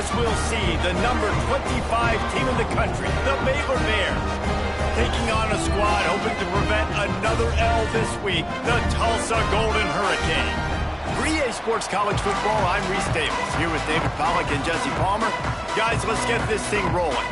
as we'll see the number 25 team in the country, the Baylor Bears, taking on a squad hoping to prevent another L this week, the Tulsa Golden Hurricane. For EA Sports College Football, I'm Reese Davis, here with David Pollack and Jesse Palmer. Guys, let's get this thing rolling.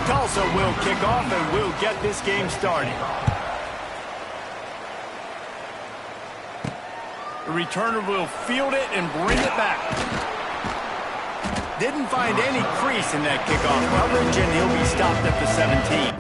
Tulsa will kick off and we'll get this game started. The returner will field it and bring it back. Didn't find any crease in that kickoff coverage, and he'll be stopped at the 17.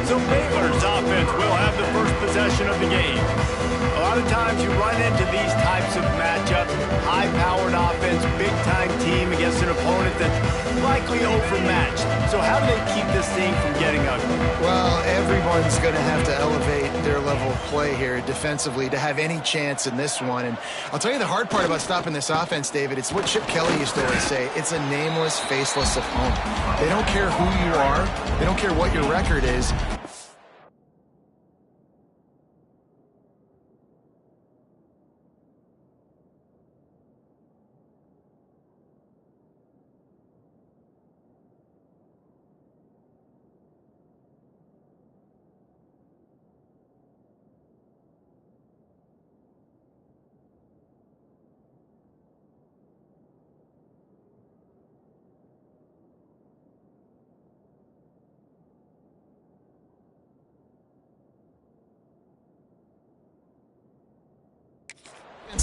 So Baylor's offense will have the first possession of the game. A lot of times you run into these types of matchups, high-powered offense, big-time team against an opponent that's likely overmatched. So how do they keep this thing from getting ugly? Well, everyone's going to have to elevate their level of play here defensively to have any chance in this one. And I'll tell you the hard part about stopping this offense, David, it's what Chip Kelly used to always say. It's a nameless, faceless opponent. They don't care who you are. They don't care what your record is.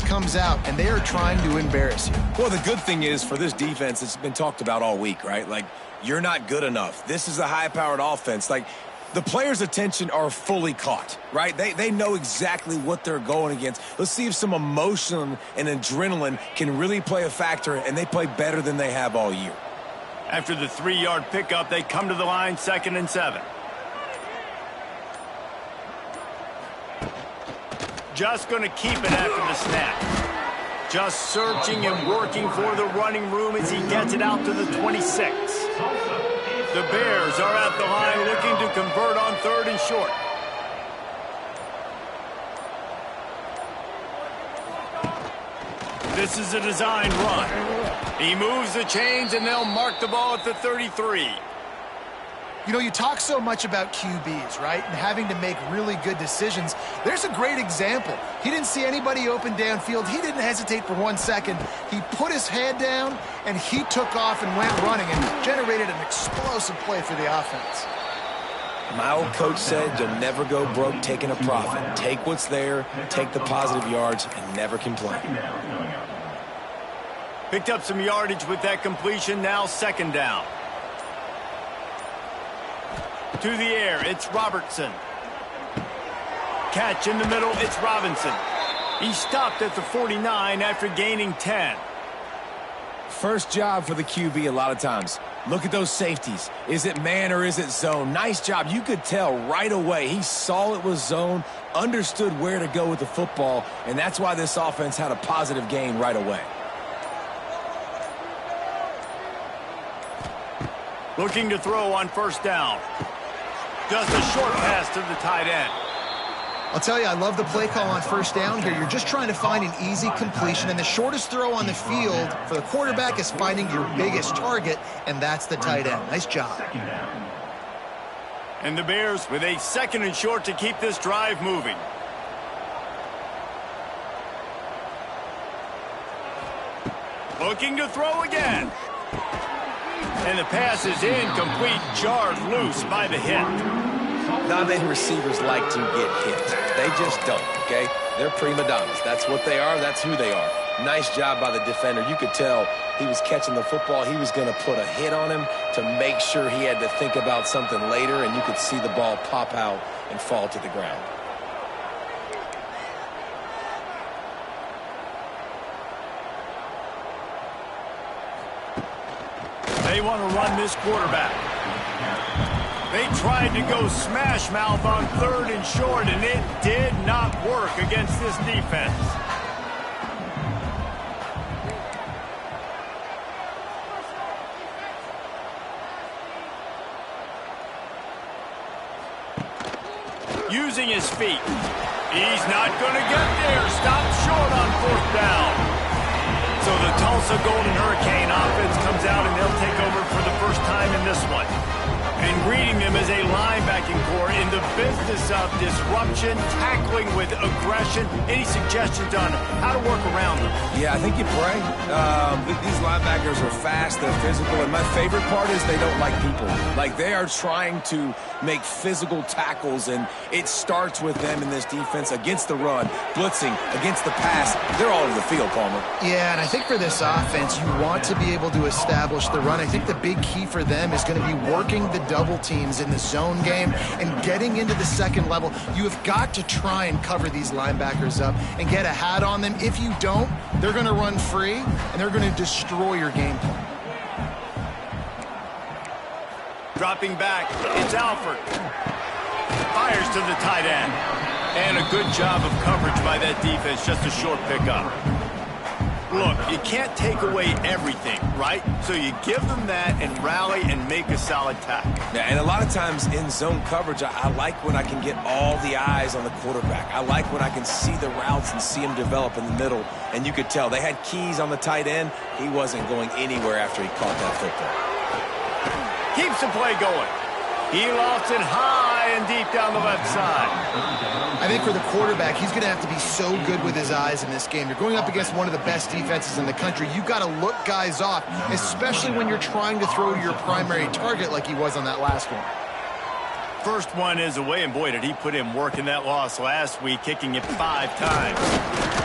Comes out, and they are trying to embarrass you. Well, the good thing is for this defense, it's been talked about all week, right? Like, you're not good enough. This is a high-powered offense. Like, the players' attention are fully caught, right? They know exactly what they're going against. Let's see if some emotion and adrenaline can really play a factor, and they play better than they have all year. After the 3-yard pickup, they come to the line, 2nd and 7. Just going to keep it after the snap. Just searching and working for the running room as he gets it out to the 26. The Bears are at the line looking to convert on 3rd and short. This is a design run. He moves the chains, and they'll mark the ball at the 33. You know, you talk so much about QBs, right? And having to make really good decisions. There's a great example. He didn't see anybody open downfield. He didn't hesitate for 1 second. He put his head down, and he took off and went running and generated an explosive play for the offense. My old coach said you'll never go broke taking a profit. Take what's there, take the positive yards, and never complain. Picked up some yardage with that completion. Now 2nd down. To the air, it's Robertson. Catch in the middle, it's Robinson. He stopped at the 49 after gaining 10. First job for the QB a lot of times. Look at those safeties. Is it man or is it zone? Nice job. You could tell right away. He saw it was zone, understood where to go with the football, and that's why this offense had a positive gain right away. Looking to throw on 1st down. Just a short pass to the tight end. I'll tell you, I love the play call on 1st down here. You're just trying to find an easy completion, and the shortest throw on the field for the quarterback is finding your biggest target, and that's the tight end. Nice job. And the Bears with a 2nd and short to keep this drive moving. Looking to throw again. And the pass is incomplete, jarred loose by the hit. Not many receivers like to get hit. They just don't, okay? They're prima donnas. That's what they are. That's who they are. Nice job by the defender. You could tell he was catching the football. He was going to put a hit on him to make sure he had to think about something later, and you could see the ball pop out and fall to the ground. They want to run this quarterback. They tried to go smash mouth on 3rd and short, and it did not work against this defense. Using his feet. He's not going to get there. Stopped short on 4th down. So the Tulsa Golden Hurricane offense comes out, and they'll take over for the first time in this one. And greeting them as a linebacking core in the business of disruption, tackling with aggression. Any suggestions on how to work around them? Yeah, I think you pray. These linebackers are fast, they're physical, and my favorite part is they don't like people. Like, they are trying to make physical tackles, and it starts with them in this defense against the run, blitzing, against the pass. They're all over the field, Palmer. Yeah, and I think for this offense, you want to be able to establish the run. I think the big key for them is going to be working the double teams in the zone game and getting into the 2nd level. You have got to try and cover these linebackers up and get a hat on them. If you don't, they're going to run free, and they're going to destroy your game plan. Dropping back, it's Alford. Fires to the tight end. And a good job of coverage by that defense, just a short pickup. Look, you can't take away everything, right? So you give them that and rally and make a solid tackle. Yeah, and a lot of times in zone coverage, I like when I can get all the eyes on the quarterback. I like when I can see the routes and see him develop in the middle. And you could tell they had keys on the tight end. He wasn't going anywhere after he caught that football. Keeps the play going. He lofts it high and deep down the left side. I think for the quarterback, he's going to have to be so good with his eyes in this game. You're going up against one of the best defenses in the country. You've got to look guys off, especially when you're trying to throw to your primary target like he was on that last one. First one is away, and boy, did he put in work in that loss last week, kicking it 5 times.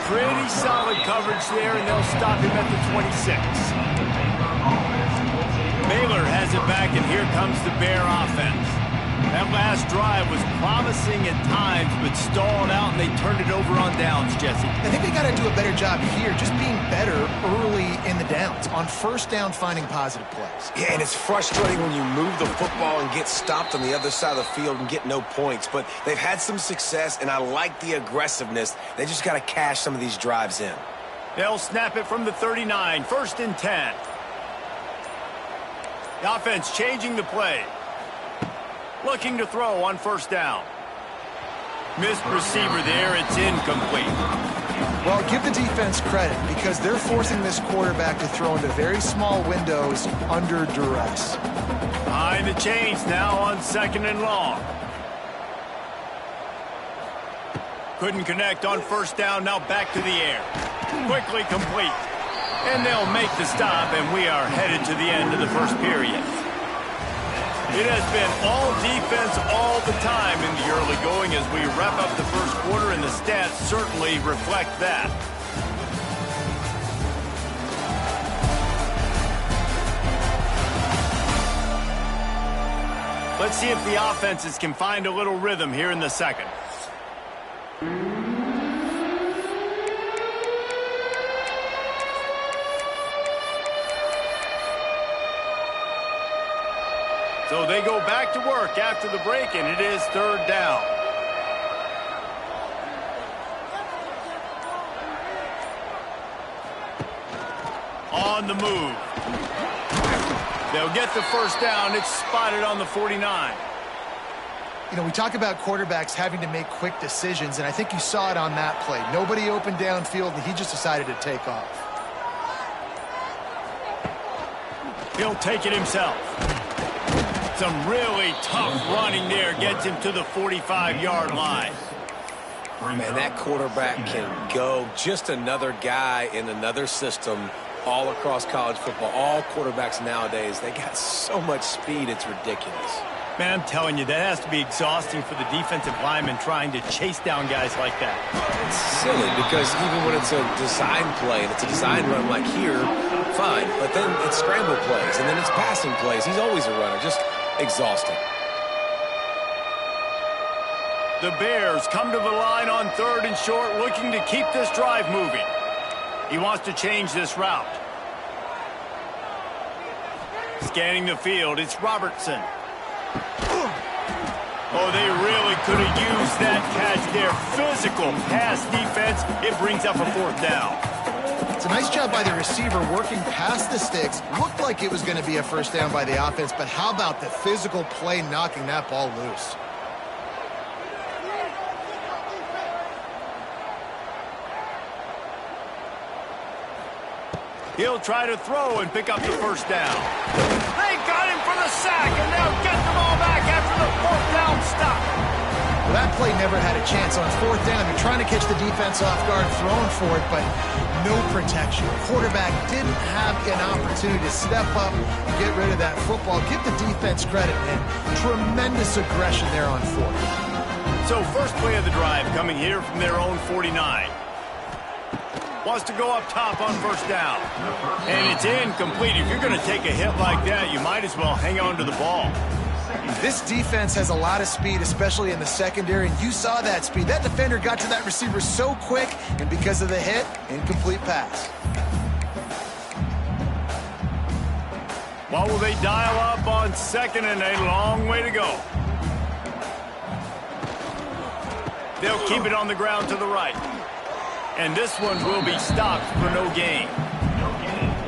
Pretty solid coverage there, and they'll stop him at the 26. Baylor has it back, and here comes the Bear offense. That last drive was promising at times, but stalled out, and they turned it over on downs, Jesse. I think they got to do a better job here, just being better early in the downs. On 1st down, finding positive plays. Yeah, and it's frustrating when you move the football and get stopped on the other side of the field and get no points. But they've had some success, and I like the aggressiveness. They just got to cash some of these drives in. They'll snap it from the 39, 1st and 10. The offense changing the play. Looking to throw on 1st down. Missed receiver there. It's incomplete. Well, give the defense credit because they're forcing this quarterback to throw into very small windows under duress. Behind the chains now on 2nd and long. Couldn't connect on 1st down. Now back to the air. Quickly complete. And they'll make the stop, and we are headed to the end of the 1st period. It has been all defense all the time in the early going as we wrap up the 1st quarter, and the stats certainly reflect that. Let's see if the offenses can find a little rhythm here in the 2nd. So they go back to work after the break, and it is 3rd down. On the move. They'll get the 1st down. It's spotted on the 49. You know, we talk about quarterbacks having to make quick decisions, and I think you saw it on that play. Nobody opened downfield, and he just decided to take off. He'll take it himself. Some really tough running there gets him to the 45-yard line. Man, that quarterback can go. Just another guy in another system all across college football. All quarterbacks nowadays, they got so much speed, it's ridiculous. Man, I'm telling you, that has to be exhausting for the defensive lineman trying to chase down guys like that. It's silly because even when it's a design play and it's a design run like here, fine. But then it's scramble plays and then it's passing plays. He's always a runner. Just exhausting. The Bears come to the line on 3rd and short, looking to keep this drive moving. He wants to change this route. Scanning the field, it's Robertson. Oh, they really could have used that catch there. Physical pass defense. It brings up a 4th down. It's a nice job by the receiver working past the sticks. Looked like it was going to be a 1st down by the offense, but how about the physical play knocking that ball loose? He'll try to throw and pick up the 1st down. They got him for the sack, and they'll get the ball back after the 4th down stop. Well, that play never had a chance on 4th down. They're trying to catch the defense off guard, throwing for it, but no protection. Quarterback didn't have an opportunity to step up and get rid of that football. Give the defense credit, man. Tremendous aggression there on 4th. So 1st play of the drive coming here from their own 49. Wants to go up top on 1st down. And it's incomplete. If you're going to take a hit like that, you might as well hang on to the ball. This defense has a lot of speed, especially in the secondary, and you saw that speed. That defender got to that receiver so quick, and because of the hit, incomplete pass. What will they dial up on 2nd and a long way to go? They'll keep it on the ground to the right. And this one will be stopped for no gain.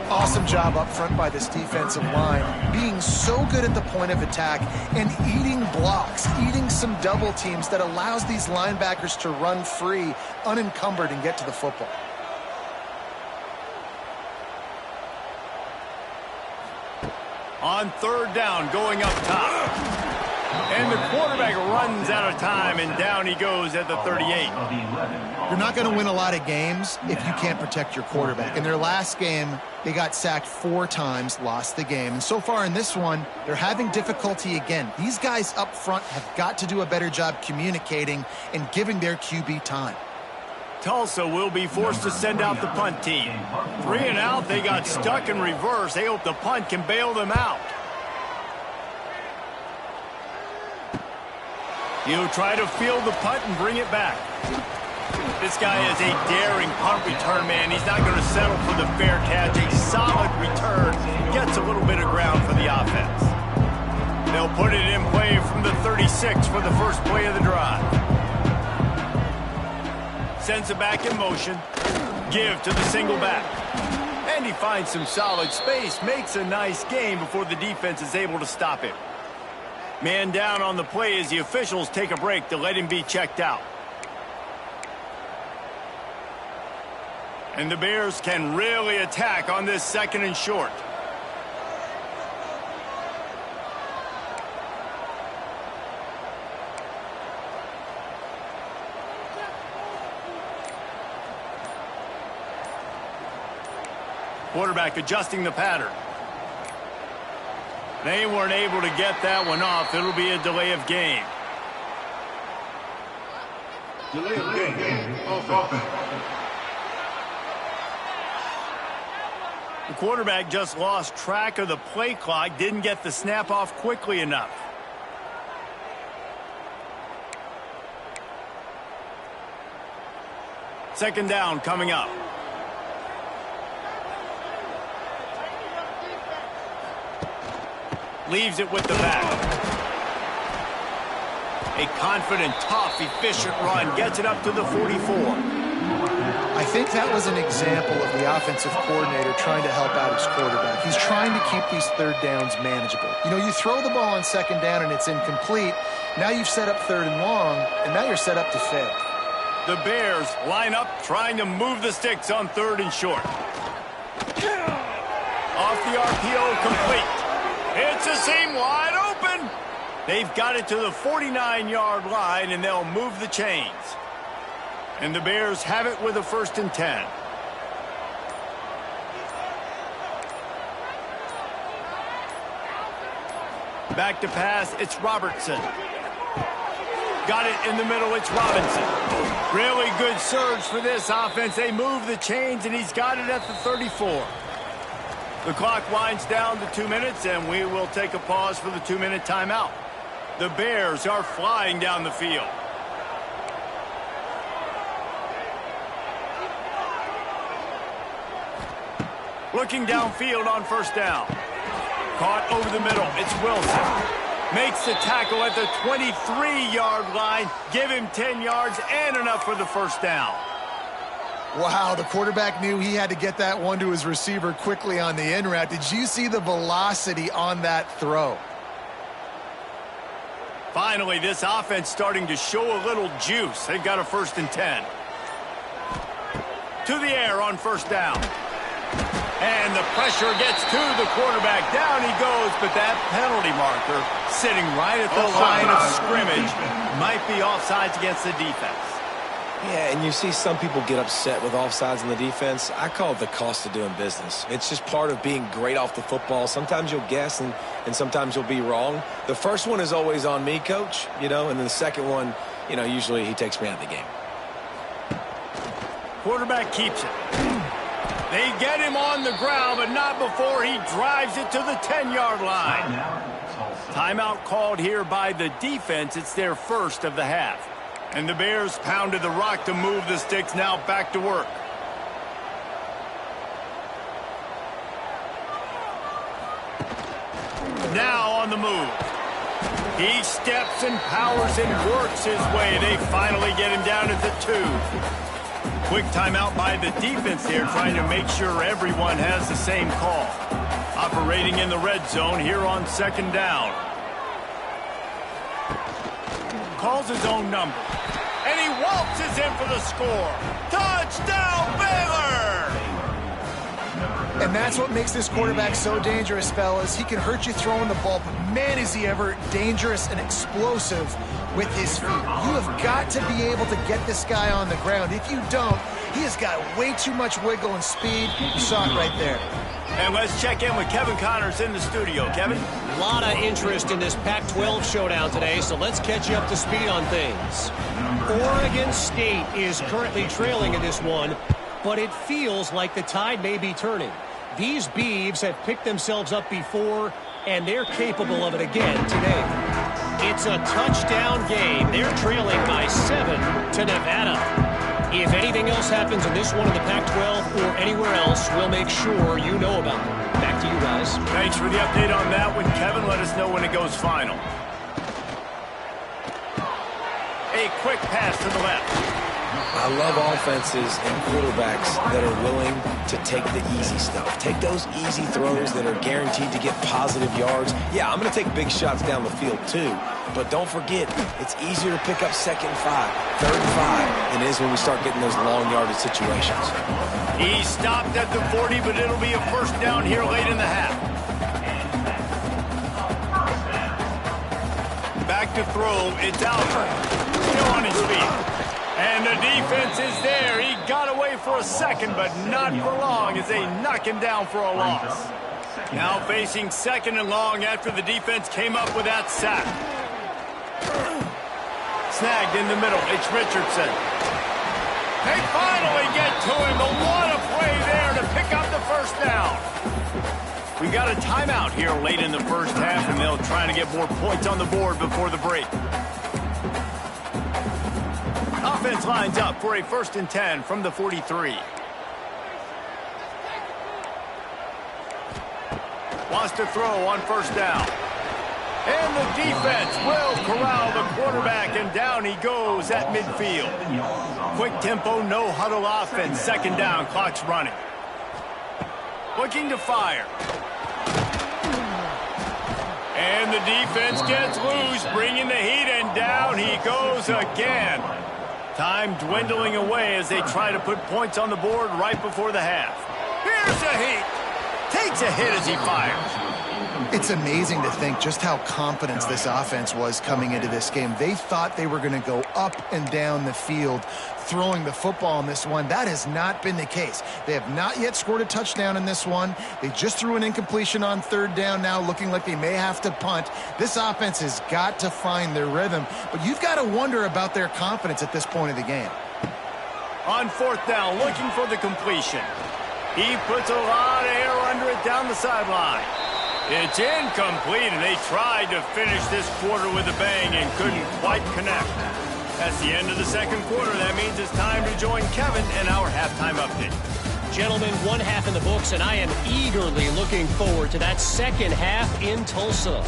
Awesome job up front by this defensive line, being so good at the point of attack and eating blocks, eating some double teams that allows these linebackers to run free, unencumbered, and get to the football. On 3rd down, going up top. And the quarterback runs out of time, and down he goes at the 38. You're not going to win a lot of games if you can't protect your quarterback. In their last game, they got sacked 4 times, lost the game. And so far in this one, they're having difficulty again. These guys up front have got to do a better job communicating and giving their QB time. Tulsa will be forced to send out the punt team. 3 and out, they got stuck in reverse. They hope the punt can bail them out. He'll try to field the punt and bring it back. This guy is a daring punt return man. He's not going to settle for the fair catch. A solid return gets a little bit of ground for the offense. They'll put it in play from the 36 for the first play of the drive. Sends it back in motion. Give to the single back. And he finds some solid space. Makes a nice game before the defense is able to stop him. Man down on the play as the officials take a break to let him be checked out. And the Bears can really attack on this 2nd and short. Quarterback adjusting the pattern. They weren't able to get that one off. It'll be a delay of game. Delay of game. Offense. The quarterback just lost track of the play clock, didn't get the snap off quickly enough. Second down coming up. Leaves it with the back. A confident, tough, efficient run. Gets it up to the 44. I think that was an example of the offensive coordinator trying to help out his quarterback. He's trying to keep these 3rd downs manageable. You know, you throw the ball on 2nd down and it's incomplete. Now you've set up 3rd and long, and now you're set up to fail. The Bears line up trying to move the sticks on 3rd and short. Off the RPO, complete. It's a seam wide open. They've got it to the 49-yard line, and they'll move the chains. And the Bears have it with a 1st and 10. Back to pass, it's Robertson. Got it in the middle, it's Robinson. Really good surge for this offense. They move the chains, and he's got it at the 34. The clock winds down to 2 minutes, and we will take a pause for the 2-minute timeout. The Bears are flying down the field. Looking downfield on 1st down. Caught over the middle. It's Wilson. Makes the tackle at the 23-yard line. Give him 10 yards and enough for the 1st down. Wow, the quarterback knew he had to get that one to his receiver quickly on the in route. Did you see the velocity on that throw? Finally, this offense starting to show a little juice. They've got a 1st and 10. To the air on 1st down. And the pressure gets to the quarterback. Down he goes, but that penalty marker sitting right at the line of scrimmage might be offsides against the defense. Yeah, and you see some people get upset with offsides in the defense. I call it the cost of doing business. It's just part of being great off the football. Sometimes you'll guess and sometimes you'll be wrong. The first one is always on me, Coach, and then the second one, usually he takes me out of the game. Quarterback keeps it. They get him on the ground, but not before he drives it to the 10-yard line. Timeout called here by the defense. It's their 1st of the half. And the Bears pounded the rock to move the sticks. Now back to work. Now on the move. He steps and powers and works his way. They finally get him down at the 2. Quick timeout by the defense here, trying to make sure everyone has the same call. Operating in the red zone here on 2nd down. Calls his own number. And he waltzes in for the score. Touchdown, Baylor! And that's what makes this quarterback so dangerous, fellas. He can hurt you throwing the ball, but man, is he ever dangerous and explosive with his feet. You have got to be able to get this guy on the ground. If you don't, he has got way too much wiggle and speed. You saw it right there. And let's check in with Kevin Connors in the studio. Kevin? A lot of interest in this Pac-12 showdown today, so let's catch you up to speed on things. Oregon State is currently trailing in this one, but it feels like the tide may be turning. These Beavs have picked themselves up before, and they're capable of it again today. It's a touchdown game. They're trailing by 7 to Nevada. If anything else happens in this one in the Pac-12 or anywhere else, we'll make sure you know about it. Back to you guys. Thanks for the update on that one, Kevin. Let us know when it goes final. A quick pass to the left. I love offenses and quarterbacks that are willing to take the easy stuff. Take those easy throws that are guaranteed to get positive yards. Yeah, I'm going to take big shots down the field too, But don't forget, it's easier to pick up 2nd and 5, 3rd and 5 than it is when we start getting those long yardage situations. He stopped at the 40, but it'll be a first down here late in the half. Back to throw, it's Alford. Still on his feet. And the defense is there. He got away for a second, but not for long as they knock him down for a loss. Now facing 2nd and long after the defense came up with that sack. Snagged in the middle, it's Richardson. They finally get to him, but what a play there to pick up the first down. We got a timeout here late in the first half, and they'll try to get more points on the board before the break. Offense lines up for a 1st and 10 from the 43. Wants to throw on 1st down. And the defense will corral the quarterback, and down he goes at midfield. Quick tempo, no huddle offense. 2nd down, clock's running. Looking to fire. And the defense gets loose, bringing the heat, and down he goes again. Time dwindling away as they try to put points on the board right before the half. Here's the heat. Takes a hit as he fires. It's amazing to think just how confident this offense was coming into this game. They thought they were going to go up and down the field throwing the football in this one. That has not been the case. They have not yet scored a touchdown in this one. They just threw an incompletion on 3rd down now, looking like they may have to punt. This offense has got to find their rhythm, but you've got to wonder about their confidence at this point of the game. On 4th down, looking for the completion. He puts a lot of air under it down the sideline. It's incomplete, and they tried to finish this quarter with a bang and couldn't quite connect. That's the end of the 2nd quarter. That means it's time to join Kevin in our halftime update. Gentlemen, 1 half in the books, and I am eagerly looking forward to that 2nd half in Tulsa.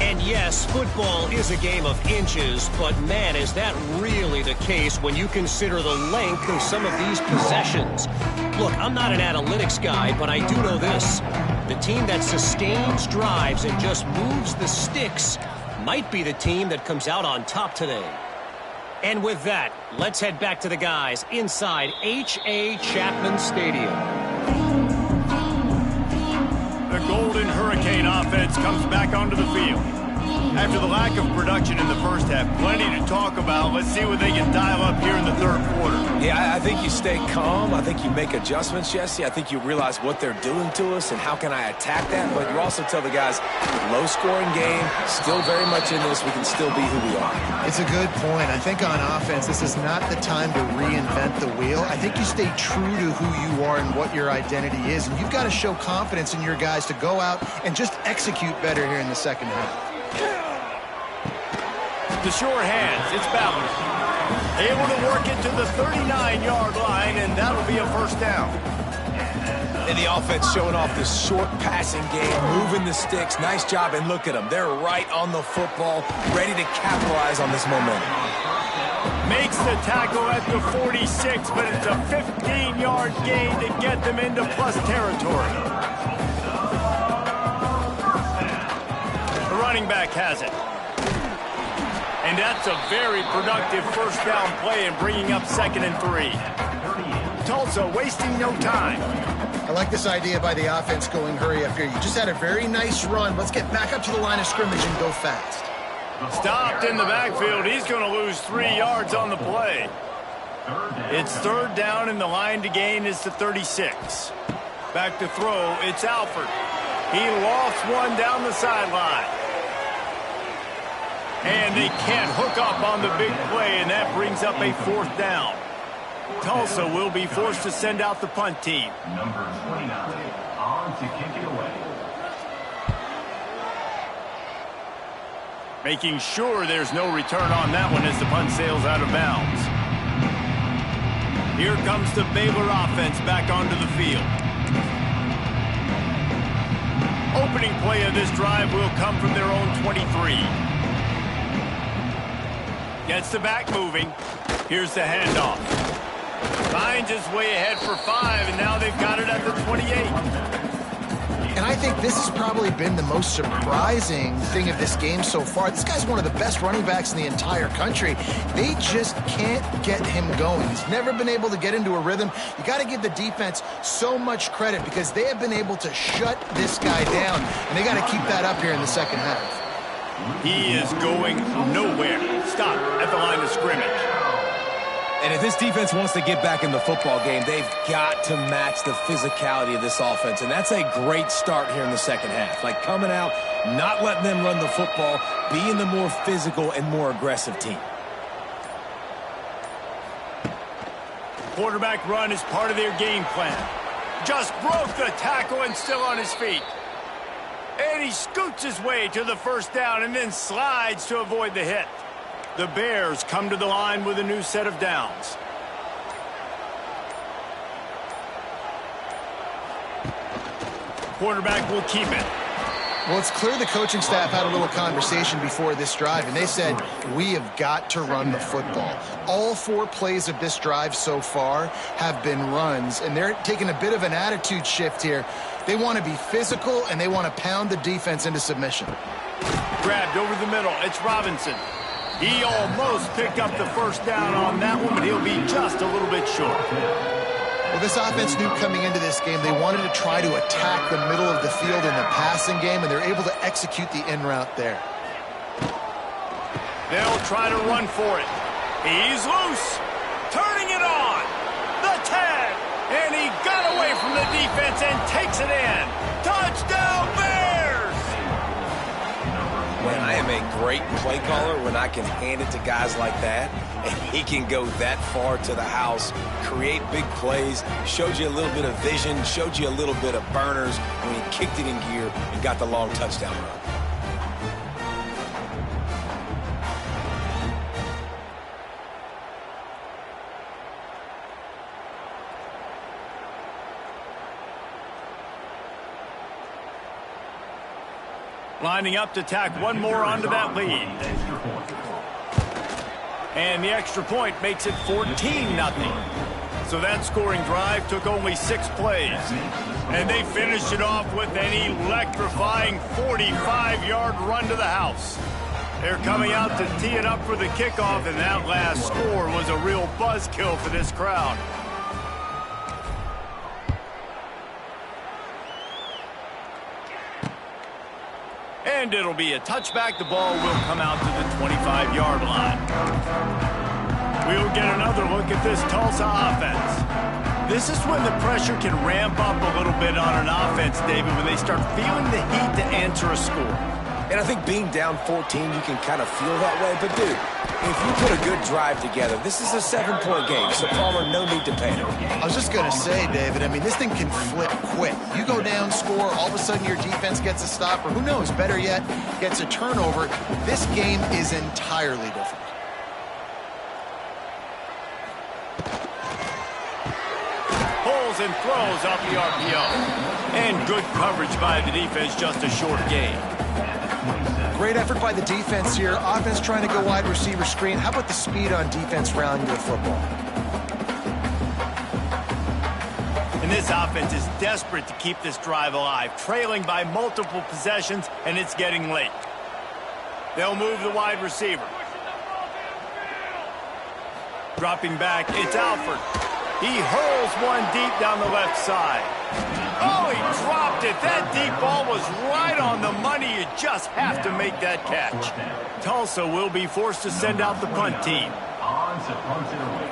And yes, football is a game of inches, but man, is that really the case when you consider the length of some of these possessions. Look, I'm not an analytics guy, but I do know this. The team that sustains drives and just moves the sticks might be the team that comes out on top today. And with that, let's head back to the guys inside H.A. Chapman Stadium. The Golden Hurricane offense comes back onto the field. After the lack of production in the first half, plenty to talk about. Let's see what they can dial up here in the 3rd quarter. Yeah, I think you stay calm. I think you make adjustments, Jesse. I think you realize what they're doing to us and how can I attack that. But you also tell the guys, low-scoring game, still very much in this. We can still be who we are. It's a good point. I think on offense, this is not the time to reinvent the wheel. I think you stay true to who you are and what your identity is. And you've got to show confidence in your guys to go out and just execute better here in the 2nd half. The sure hands, it's Ballard. Able to work it to the 39-yard line, and that'll be a 1st down. And the offense showing off this short passing game, moving the sticks. Nice job, and look at them. They're right on the football, ready to capitalize on this momentum. Makes the tackle at the 46, but it's a 15-yard gain to get them into plus territory. The running back has it. And that's a very productive 1st down play and bringing up 2nd and 3. Tulsa wasting no time. I like this idea by the offense going hurry up here. You just had a very nice run. Let's get back up to the line of scrimmage and go fast. Stopped in the backfield. He's going to lose 3 yards on the play. It's 3rd down, and the line to gain is the 36. Back to throw, it's Alford. He lost one down the sideline. And they can't hook up on the big play, and that brings up a 4th down. Tulsa will be forced to send out the punt team. Number 29 on to kick it away. Making sure there's no return on that one as the punt sails out of bounds. Here comes the Baylor offense back onto the field. Opening play of this drive will come from their own 23. Gets the back moving. Here's the handoff. Finds his way ahead for 5, and now they've got it at the 28. And I think this has probably been the most surprising thing of this game so far. This guy's one of the best running backs in the entire country. They just can't get him going. He's never been able to get into a rhythm. You got to give the defense so much credit because they have been able to shut this guy down, and they got to keep that up here in the second half. He is going nowhere. Stop at the line of scrimmage. And if this defense wants to get back in the football game, they've got to match the physicality of this offense. And that's a great start here in the second half. Like coming out, not letting them run the football, being the more physical and more aggressive team. Quarterback run is part of their game plan. Just broke the tackle and still on his feet. And he scoots his way to the first down and then slides to avoid the hit. The Bears come to the line with a new set of downs. Quarterback will keep it. Well, it's clear the coaching staff had a little conversation before this drive, and they said, we have got to run the football. All 4 plays of this drive so far have been runs, and they're taking a bit of an attitude shift here. They want to be physical, and they want to pound the defense into submission. Grabbed over the middle. It's Robinson. He almost picked up the first down on that one, but he'll be just a little bit short. Well, this offense knew coming into this game they wanted to try to attack the middle of the field in the passing game, and they're able to execute the in route there. They'll try to run for it. He's loose. Turning it on. The 10. And he got away from the defense and takes it in. Touchdown, Bears! When I am a great play caller, when I can hand it to guys like that, and he can go that far to the house, create big plays, showed you a little bit of vision, showed you a little bit of burners when he kicked it in gear and got the long touchdown run. Lining up to tack one more onto that lead. And the extra point makes it 14-0. So that scoring drive took only 6 plays. And they finished it off with an electrifying 45-yard run to the house. They're coming out to tee it up for the kickoff, and that last score was a real buzzkill for this crowd. And it'll be a touchback. The ball will come out to the 25-yard line. We'll get another look at this Tulsa offense. This is when the pressure can ramp up a little bit on an offense, David, when they start feeling the heat to answer a score. And I think being down 14, you can kind of feel that way. But, dude, if you put a good drive together, this is a 7-point game. So, Palmer, no need to panic. I was just going to say, David, I mean, this thing can flip quick. You go down, score, all of a sudden your defense gets a stop, or who knows, better yet, gets a turnover. This game is entirely different. Pulls and throws off the RPO. And good coverage by the defense, just a short gain. Great effort by the defense here. Offense trying to go wide receiver screen. How about the speed on defense rounding the football? And this offense is desperate to keep this drive alive, trailing by multiple possessions, and it's getting late. They'll move the wide receiver. Dropping back, it's Alford. He hurls one deep down the left side. Oh, he dropped it. That deep ball was right on the money. You just have to make that catch. Tulsa will be forced to send out the punt team. On to punt it away.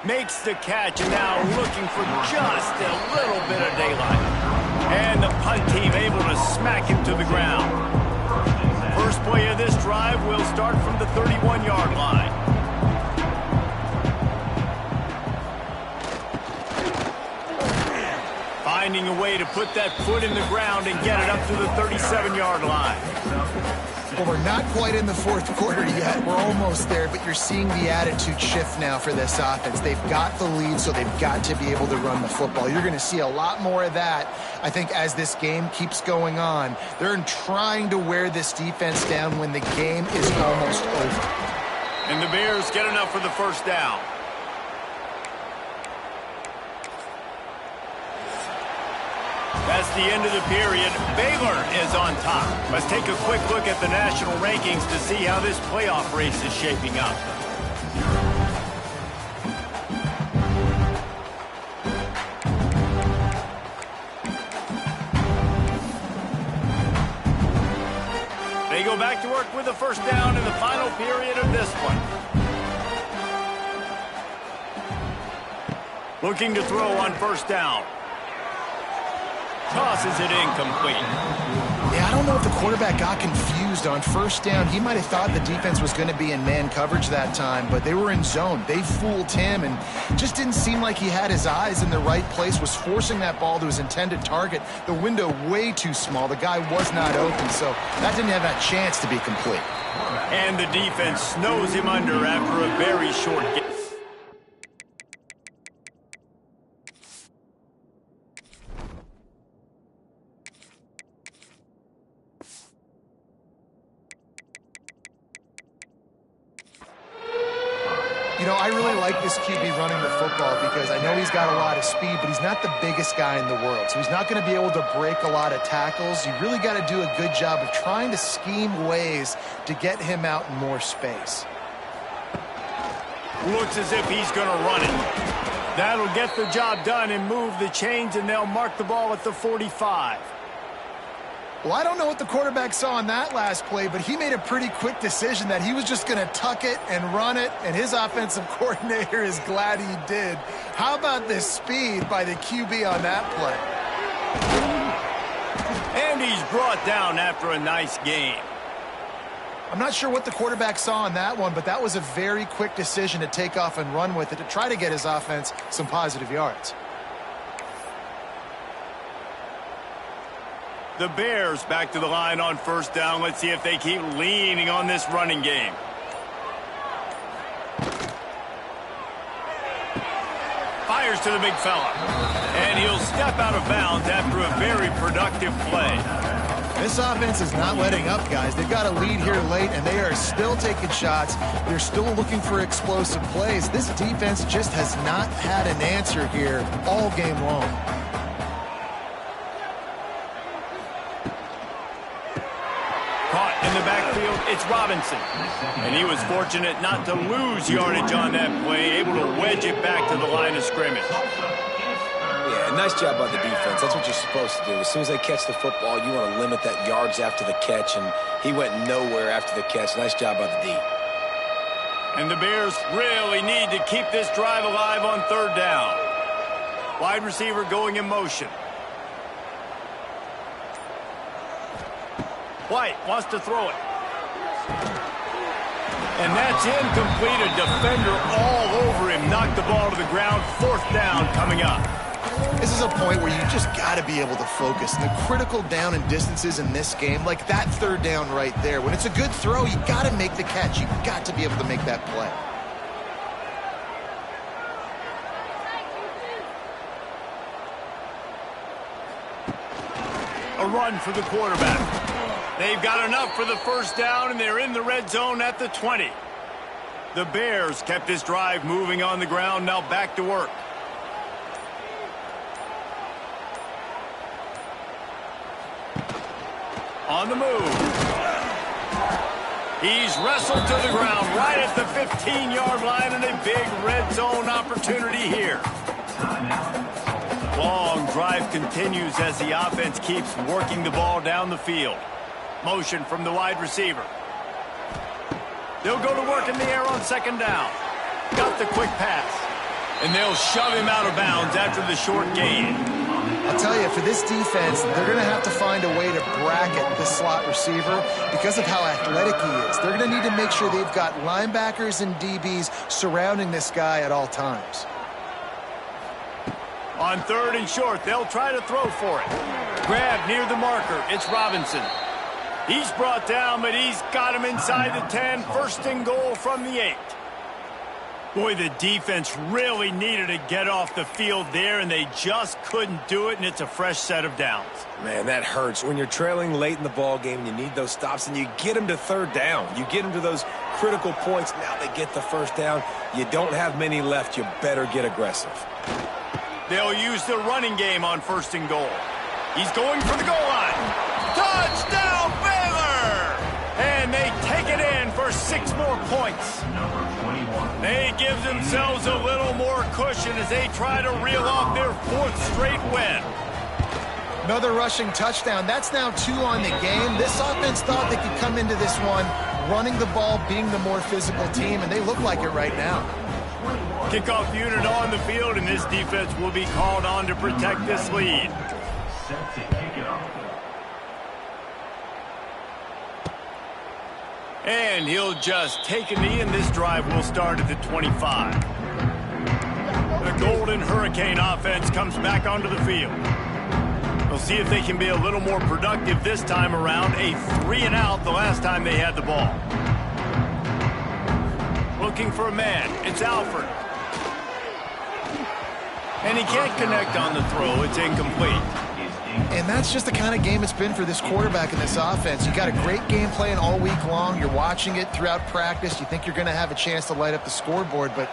Makes the catch, and now looking for just a little bit of daylight. And the punt team able to smack him to the ground. First play of this drive will start from the 31-yard line. Finding a way to put that foot in the ground and get it up to the 37-yard line. Well, we're not quite in the fourth quarter yet. We're almost there, but you're seeing the attitude shift now for this offense. They've got the lead, so they've got to be able to run the football. You're going to see a lot more of that, I think, as this game keeps going on. They're trying to wear this defense down when the game is almost over. And the Bears get enough for the first down. the end of the period. Baylor is on top. Let's take a quick look at the national rankings to see how this playoff race is shaping up. They go back to work with a first down in the final period of this one. Looking to throw on first down. Tosses it incomplete. Yeah, I don't know if the quarterback got confused on first down. He might have thought the defense was going to be in man coverage that time, but they were in zone. They fooled him and just didn't seem like he had his eyes in the right place, was forcing that ball to his intended target. The window way too small. The guy was not open, so that didn't have that chance to be complete. And the defense snows him under after a very short game. You know, I really like this QB running the football because I know he's got a lot of speed, but he's not the biggest guy in the world. So he's not going to be able to break a lot of tackles. You really got to do a good job of trying to scheme ways to get him out in more space. Looks as if he's going to run it. That'll get the job done and move the chains, and they'll mark the ball at the 45. Well, I don't know what the quarterback saw on that last play, but he made a pretty quick decision that he was just going to tuck it and run it, and his offensive coordinator is glad he did. How about this speed by the QB on that play? And he's brought down after a nice game. I'm not sure what the quarterback saw on that one, but that was a very quick decision to take off and run with it to try to get his offense some positive yards. The Bears back to the line on first down. Let's see if they keep leaning on this running game. Fires to the big fella. And he'll step out of bounds after a very productive play. This offense is not letting up, guys. They've got a lead here late, and they are still taking shots. They're still looking for explosive plays. This defense just has not had an answer here all game long. Caught in the backfield, it's Robinson. And he was fortunate not to lose yardage on that play, able to wedge it back to the line of scrimmage. Yeah, nice job by the defense. That's what you're supposed to do. As soon as they catch the football, you want to limit that yards after the catch, and he went nowhere after the catch. Nice job by the D. And the Bears really need to keep this drive alive on third down. Wide receiver going in motion. White wants to throw it. And that's incomplete. A defender all over him. Knocked the ball to the ground. Fourth down coming up. This is a point where you just got to be able to focus. And the critical down and distances in this game, like that third down right there, when it's a good throw, you got to make the catch. You got to be able to make that play. A run for the quarterback. They've got enough for the first down, and they're in the red zone at the 20. The Bears kept this drive moving on the ground, now back to work. On the move. He's wrestled to the ground right at the 15-yard line, and a big red zone opportunity here. Long drive continues as the offense keeps working the ball down the field. Motion from the wide receiver. They'll go to work in the air on second down. Got the quick pass. And they'll shove him out of bounds after the short gain. I'll tell you, for this defense, they're going to have to find a way to bracket this slot receiver because of how athletic he is. They're going to need to make sure they've got linebackers and DBs surrounding this guy at all times. On third and short, they'll try to throw for it. Grab near the marker. It's Robinson. He's brought down, but he's got him inside the 10. First and goal from the 8. Boy, the defense really needed to get off the field there, and they just couldn't do it, and it's a fresh set of downs. Man, that hurts. When you're trailing late in the ball game, you need those stops, and you get them to third down. You get them to those critical points. Now they get the first down. You don't have many left. You better get aggressive. They'll use the running game on first and goal. He's going for the goal line. Touchdown, Baylor! And they take it in for 6 more points. They give themselves a little more cushion as they try to reel off their 4th straight win. Another rushing touchdown. That's now 2 on the game. This offense thought they could come into this one running the ball, being the more physical team, and they look like it right now. Kickoff unit on the field, and this defense will be called on to protect this lead. Set to kick it off. And he'll just take a knee, and this drive will start at the 25. The Golden Hurricane offense comes back onto the field. We'll see if they can be a little more productive this time around. A 3-and-out the last time they had the ball. Looking for a man. It's Alford. And he can't connect on the throw. It's incomplete. And that's just the kind of game it's been for this quarterback in this offense. You got a great game plan all week long. You're watching it throughout practice. You think you're going to have a chance to light up the scoreboard, but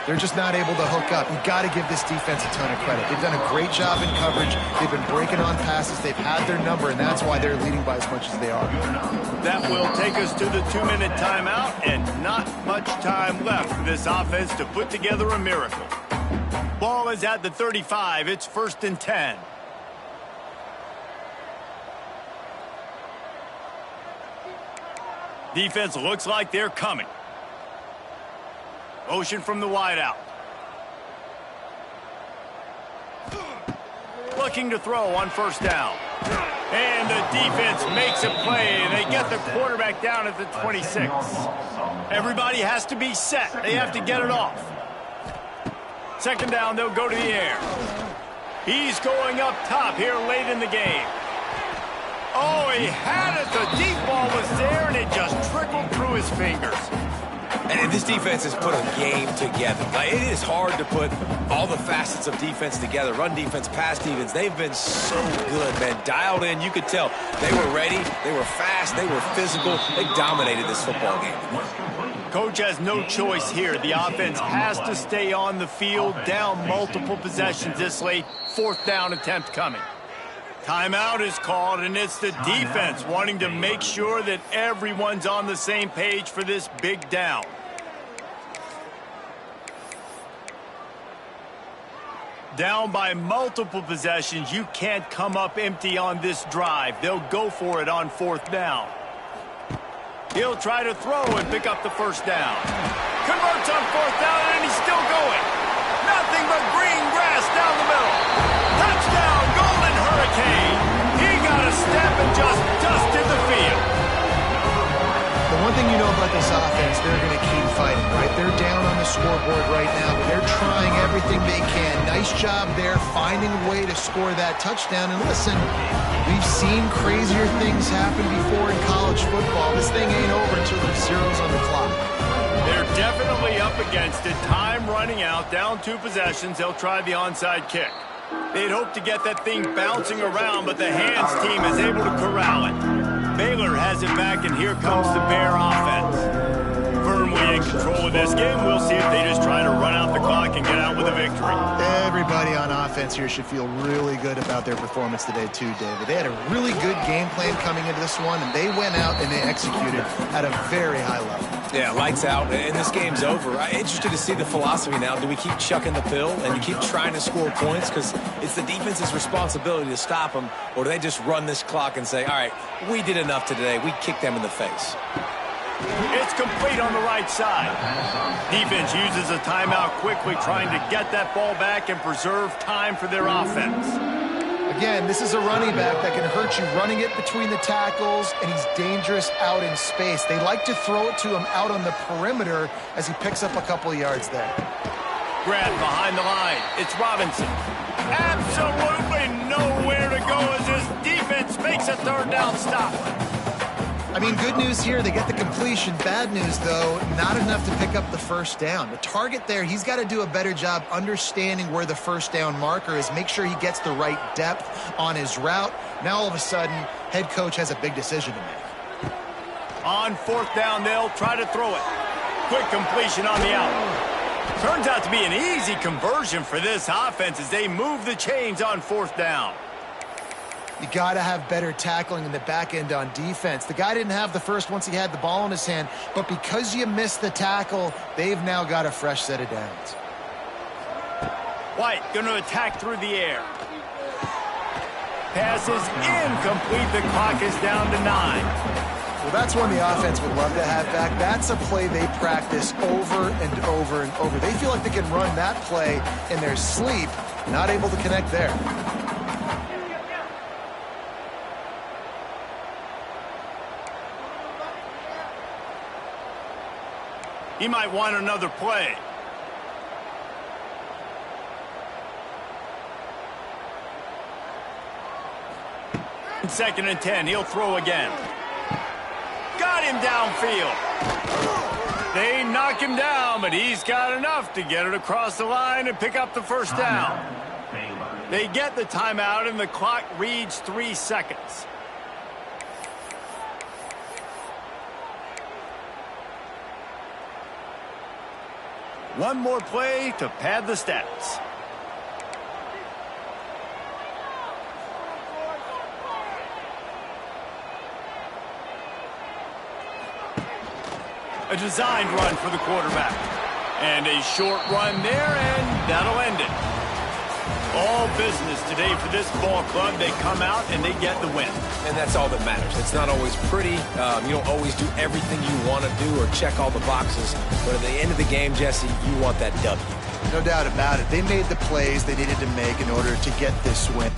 they're just not able to hook up. You've got to give this defense a ton of credit. They've done a great job in coverage. They've been breaking on passes. They've had their number, and that's why they're leading by as much as they are. That will take us to the 2-minute timeout, and not much time left for this offense to put together a miracle. Ball is at the 35. It's 1st and 10. Defense looks like they're coming. Motion from the wideout. Looking to throw on 1st down. And the defense makes a play, and they get the quarterback down at the 26. Everybody has to be set. They have to get it off. 2nd down, they'll go to the air. He's going up top here late in the game. Oh, he had it. The deep ball was there, and it just trickled through his fingers. And this defense has put a game together. Like, it is hard to put all the facets of defense together. Run defense, pass defense. They've been so good, man. Dialed in. You could tell they were ready. They were fast. They were physical. They dominated this football game. Coach has no choice here. The offense has to stay on the field, down multiple possessions this late. 4th down attempt coming. Timeout is called, and it's the defense wanting to make sure that everyone's on the same page for this big down. Down by multiple possessions, you can't come up empty on this drive. They'll go for it on 4th down. He'll try to throw and pick up the 1st down. Converts on 4th down, and he's still going. Nothing but green grass down the middle. Touchdown, Golden Hurricane. He got a step and just dusted the field. The one thing you know about this offense, they're going to keep fighting, right? They're down on the scoreboard right now, but they're trying everything they can. Nice job there, finding a way to score that touchdown. And listen, we've seen crazier things happen before in college football. This thing ain't over until there's zeros on the clock. They're definitely up against it. Time running out, down 2 possessions. They'll try the onside kick. They'd hope to get that thing bouncing around, but the hands team is able to corral it. Baylor has it back, and here comes the Bear offense. Firmly in control of this game. We'll see if they just try to run out the clock and get out with a victory. Everybody on offense here should feel really good about their performance today too, David. They had a really good game plan coming into this one, and they went out and they executed at a very high level. Yeah, lights out, and this game's over. I'm interested to see the philosophy now. Do we keep chucking the pill and keep trying to score points because it's the defense's responsibility to stop them, or do they just run this clock and say, all right, we did enough today. We kicked them in the face. It's complete on the right side. Defense uses a timeout quickly, trying to get that ball back and preserve time for their offense. Again, this is a running back that can hurt you running it between the tackles, and he's dangerous out in space. They like to throw it to him out on the perimeter as he picks up a couple of yards there. Grant behind the line. It's Robinson. Absolutely nowhere to go as his defense makes a 3rd down stop. I mean, good news here, they get the completion. Bad news, though, not enough to pick up the 1st down. The target there, he's got to do a better job understanding where the 1st down marker is, make sure he gets the right depth on his route. Now, all of a sudden, head coach has a big decision to make. On 4th down, they'll try to throw it. Quick completion on the out. Turns out to be an easy conversion for this offense as they move the chains on 4th down. You got to have better tackling in the back end on defense. The guy didn't have the first once he had the ball in his hand, but because you missed the tackle, they've now got a fresh set of downs. White going to attack through the air. Pass is incomplete. The clock is down to 9. Well, that's one the offense would love to have back. That's a play they practice over and over and over. They feel like they can run that play in their sleep, not able to connect there. He might want another play. Second and 10. He'll throw again. Got him downfield. They knock him down, but he's got enough to get it across the line and pick up the first down. They get the timeout, and the clock reads 3 seconds. One more play to pad the stats. A designed run for the quarterback. And a short run there, and that'll end it. All business today for this ball club. They come out and they get the win. And that's all that matters. It's not always pretty. You don't always do everything you want to do or check all the boxes. But at the end of the game, Jesse, you want that W. No doubt about it. They made the plays they needed to make in order to get this win.